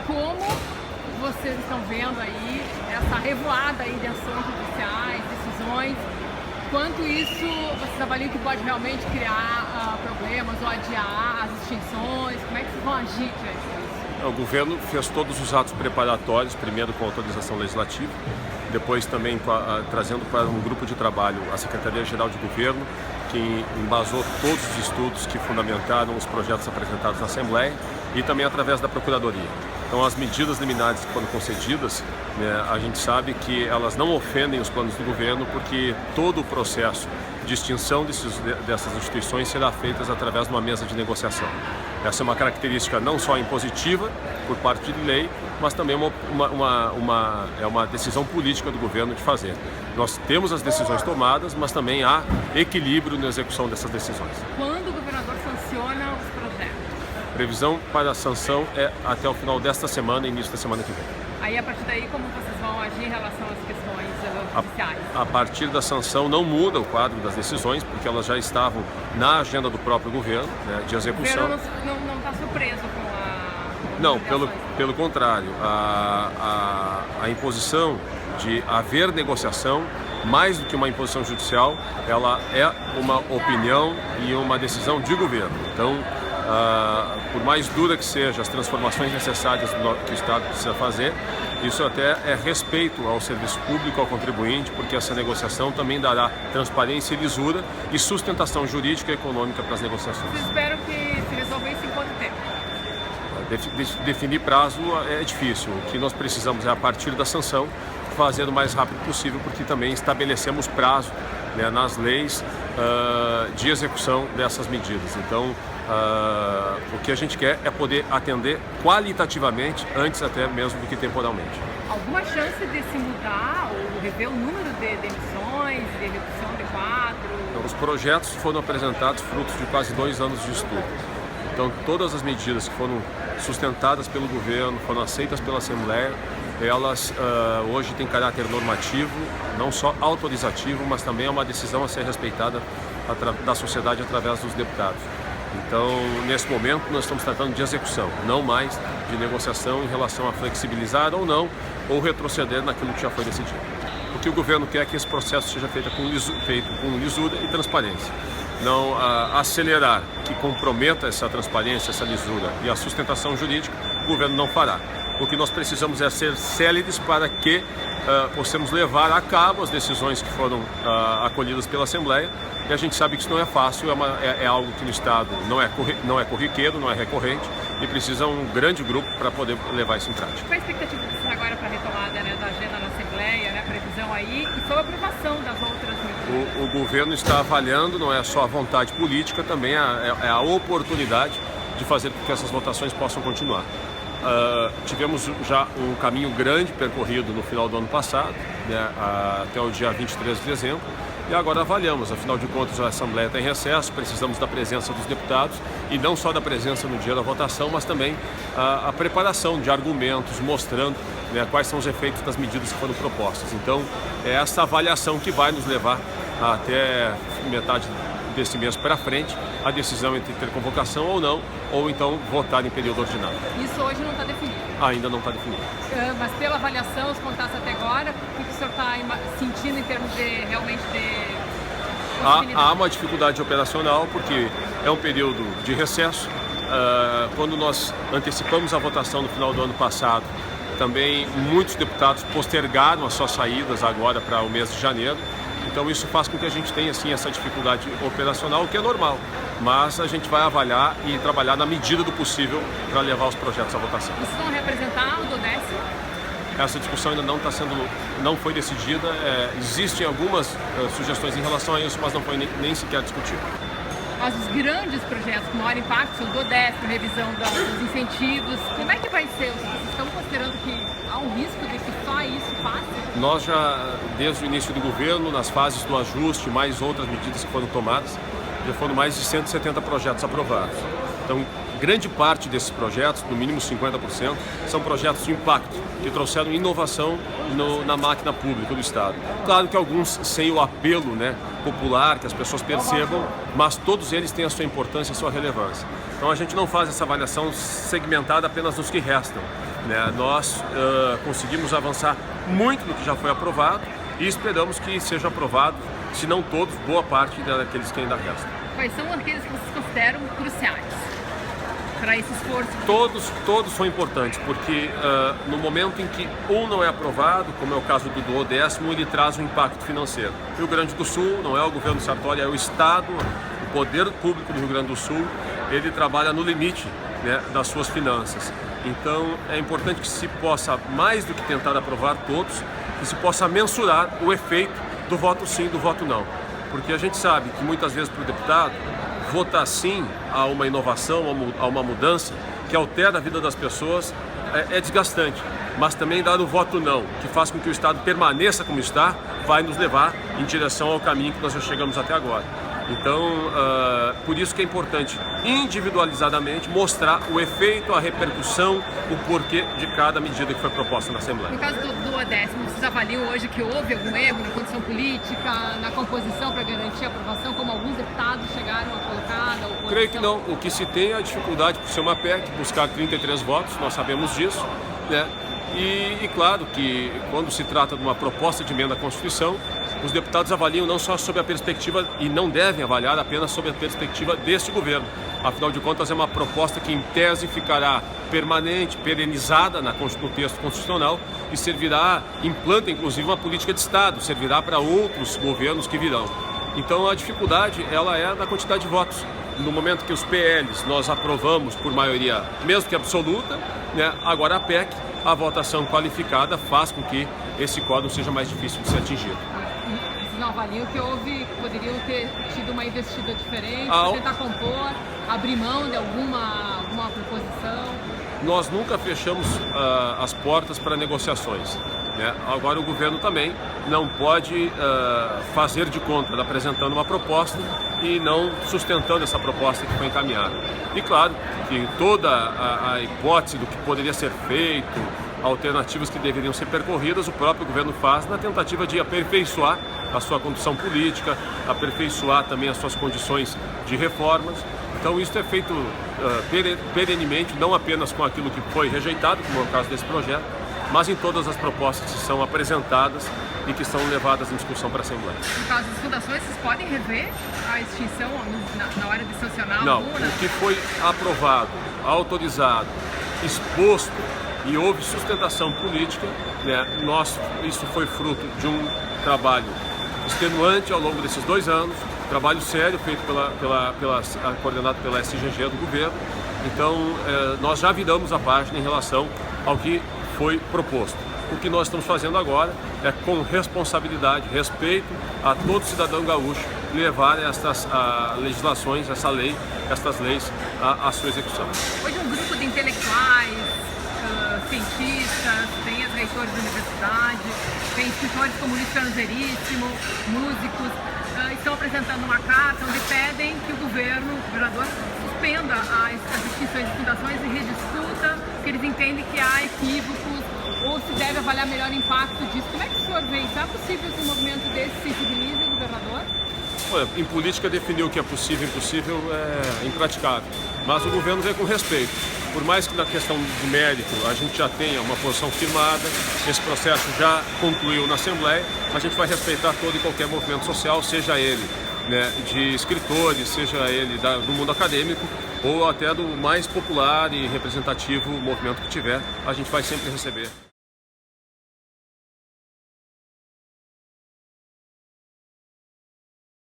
como vocês estão vendo aí essa revoada aí de ações judiciais, decisões, quanto isso vocês avaliam que pode realmente criar problemas ou adiar as extinções? Como é que vocês vão agir diante disso? O governo fez todos os atos preparatórios, primeiro com autorização legislativa, depois também trazendo para um grupo de trabalho a Secretaria-Geral de Governo, que embasou todos os estudos que fundamentaram os projetos apresentados na Assembleia e também através da Procuradoria. Então, as medidas liminares que foram concedidas, né, a gente sabe que elas não ofendem os planos do governo, porque todo o processo de extinção dessas instituições será feito através de uma mesa de negociação. Essa é uma característica não só impositiva, por parte de lei, mas também uma decisão política do governo de fazer. Nós temos as decisões tomadas, mas também há equilíbrio na execução dessas decisões. Quando o governador sanciona os projetos? Previsão para a sanção é até o final desta semana e início da semana que vem. Aí, a partir daí, como vocês vão agir em relação às questões judiciais? A partir da sanção não muda o quadro das decisões, porque elas já estavam na agenda do próprio governo, né, de execução. O governo não está surpreso com a... Não, pelo contrário. A imposição de haver negociação, mais do que uma imposição judicial, ela é uma opinião e uma decisão de governo. Então, por mais dura que sejam as transformações necessárias que o Estado precisa fazer, isso até é respeito ao serviço público, ao contribuinte, porque essa negociação também dará transparência e lisura e sustentação jurídica e econômica para as negociações. Vocês esperam que se resolva isso em quanto tempo? Definir prazo é difícil. O que nós precisamos é, a partir da sanção, fazer o mais rápido possível, porque também estabelecemos prazo, né, nas leis de execução dessas medidas. Então, o que a gente quer é poder atender qualitativamente, antes até mesmo do que temporalmente. Alguma chance de se mudar ou rever o número de demissões, de redução de quadro? Então, os projetos foram apresentados frutos de quase 2 anos de estudo. Então, todas as medidas que foram sustentadas pelo governo, foram aceitas pela Assembleia, elas hoje têm caráter normativo, não só autorizativo, mas também é uma decisão a ser respeitada da sociedade através dos deputados. Então, nesse momento, nós estamos tratando de execução, não mais de negociação em relação a flexibilizar ou não, ou retroceder naquilo que já foi decidido. O que o governo quer é que esse processo seja feito com lisura e transparência. Não acelerar, que comprometa essa transparência, essa lisura e a sustentação jurídica, o governo não fará. O que nós precisamos é ser céleres para que possamos levar a cabo as decisões que foram acolhidas pela Assembleia. E a gente sabe que isso não é fácil, é algo que no Estado não é corriqueiro, não é recorrente, e precisa um grande grupo para poder levar isso em prática. Qual a expectativa de vocês agora para a retomada, né, da agenda na Assembleia, né, a previsão aí, e sobre a aprovação das outras medidas? O governo está avaliando, não é só a vontade política, também é a oportunidade de fazer com que essas votações possam continuar. Tivemos já um caminho grande percorrido no final do ano passado, né, até o dia 23 de dezembro, e agora avaliamos. Afinal de contas, a Assembleia está em recesso, precisamos da presença dos deputados, e não só da presença no dia da votação, mas também a preparação de argumentos, mostrando, né, quais são os efeitos das medidas que foram propostas. Então, é essa avaliação que vai nos levar até metade desse mês para frente, a decisão entre ter convocação ou não, ou então votar em período ordinário. Isso hoje não está definido? Ainda não está definido. Mas pela avaliação, os contatos até agora, o que o senhor está sentindo em termos de realmente de... Há uma dificuldade operacional, porque é um período de recesso. Quando nós antecipamos a votação no final do ano passado, também muitos deputados postergaram as suas saídas agora para o mês de janeiro. Então isso faz com que a gente tenha assim, essa dificuldade operacional, o que é normal. Mas a gente vai avaliar e trabalhar na medida do possível para levar os projetos à votação. Vocês vão representar o Dodécio? Essa discussão ainda não foi decidida. Existem algumas sugestões em relação a isso, mas não foi nem sequer discutido. Mas os grandes projetos com maior impacto, o Dodécio, revisão dos incentivos, como é que vai ser? Vocês estão considerando que há um risco de que só isso passe? Nós já, desde o início do governo, nas fases do ajuste, mais outras medidas que foram tomadas, já foram mais de 170 projetos aprovados. Então, grande parte desses projetos, no mínimo 50%, são projetos de impacto, que trouxeram inovação na máquina pública do Estado. Claro que alguns sem o apelo, né, popular, que as pessoas percebam, mas todos eles têm a sua importância, a sua relevância. Então a gente não faz essa avaliação segmentada apenas nos que restam, né? Nós conseguimos avançar muito no que já foi aprovado e esperamos que seja aprovado, se não todos, boa parte daqueles que ainda restam. Quais são aqueles que vocês consideram cruciais para esse esforço? Todos são importantes, porque no momento em que um não é aprovado, como é o caso do duodécimo, ele traz um impacto financeiro. Rio Grande do Sul não é o governo Sartori, é o Estado, o poder público do Rio Grande do Sul, ele trabalha no limite, né, das suas finanças. Então é importante que se possa, mais do que tentar aprovar todos, que se possa mensurar o efeito do voto sim e do voto não. Porque a gente sabe que muitas vezes para o deputado, votar sim a uma inovação, a uma mudança que altera a vida das pessoas é desgastante. Mas também dar o voto não, que faz com que o Estado permaneça como está, vai nos levar em direção ao caminho que nós já chegamos até agora. Então, por isso que é importante individualizadamente mostrar o efeito, a repercussão, o porquê de cada medida que foi proposta na Assembleia. No caso do duodécimo, vocês avaliam hoje que houve algum erro na condição política, na composição para garantir a aprovação, como alguns deputados chegaram a colocar na oposição? Creio que não. O que se tem é a dificuldade por ser uma PEC, buscar 33 votos, nós sabemos disso, né? E claro que quando se trata de uma proposta de emenda à Constituição, os deputados avaliam não só sob a perspectiva, e não devem avaliar apenas sob a perspectiva deste governo. Afinal de contas, é uma proposta que em tese ficará permanente, perenizada no texto constitucional e servirá, implanta inclusive uma política de Estado, servirá para outros governos que virão. Então a dificuldade ela é da quantidade de votos. No momento que os PLs nós aprovamos por maioria, mesmo que absoluta, né, agora a PEC, a votação qualificada faz com que esse quadro seja mais difícil de ser atingido. Vocês não avaliam que poderiam ter tido uma investida diferente, tentar compor, abrir mão de alguma proposição? Nós nunca fechamos as portas para negociações, né? Agora o governo também não pode fazer de conta apresentando uma proposta e não sustentando essa proposta que foi encaminhada. E claro que toda a hipótese do que poderia ser feito, alternativas que deveriam ser percorridas, o próprio governo faz na tentativa de aperfeiçoar a sua condução política, aperfeiçoar também as suas condições de reformas. Então isso é feito perenemente, não apenas com aquilo que foi rejeitado, como é o caso desse projeto, mas em todas as propostas que são apresentadas e que são levadas em discussão para a Assembleia. No caso das fundações, vocês podem rever a extinção na hora de sancionar? Não, o que foi aprovado, autorizado, exposto e houve sustentação política, né? Isso foi fruto de um trabalho extenuante ao longo desses 2 anos, trabalho sério feito coordenado pela SGG do governo. Então, nós já viramos a página em relação ao que foi proposto. O que nós estamos fazendo agora é, com responsabilidade, respeito a todo cidadão gaúcho, levar estas legislações, estas leis à sua execução. Hoje um grupo de intelectuais, cientistas, tem as reitores da universidade, tem escritores como Luciano Veríssimo, músicos, estão apresentando uma carta onde pedem que o governador suspenda as extinções de fundações e rediscuta, porque eles entendem que há equívocos ou se deve avaliar melhor o impacto disso. Como é que o senhor vê isso? É possível que um movimento desse sensibilize o governador? Olha, em política definir o que é possível e impossível é impraticável, mas o governo vê com respeito. Por mais que na questão de mérito a gente já tenha uma posição firmada, esse processo já concluiu na Assembleia, a gente vai respeitar todo e qualquer movimento social, seja ele, né, de escritores, seja ele do mundo acadêmico ou até do mais popular e representativo movimento que tiver, a gente vai sempre receber.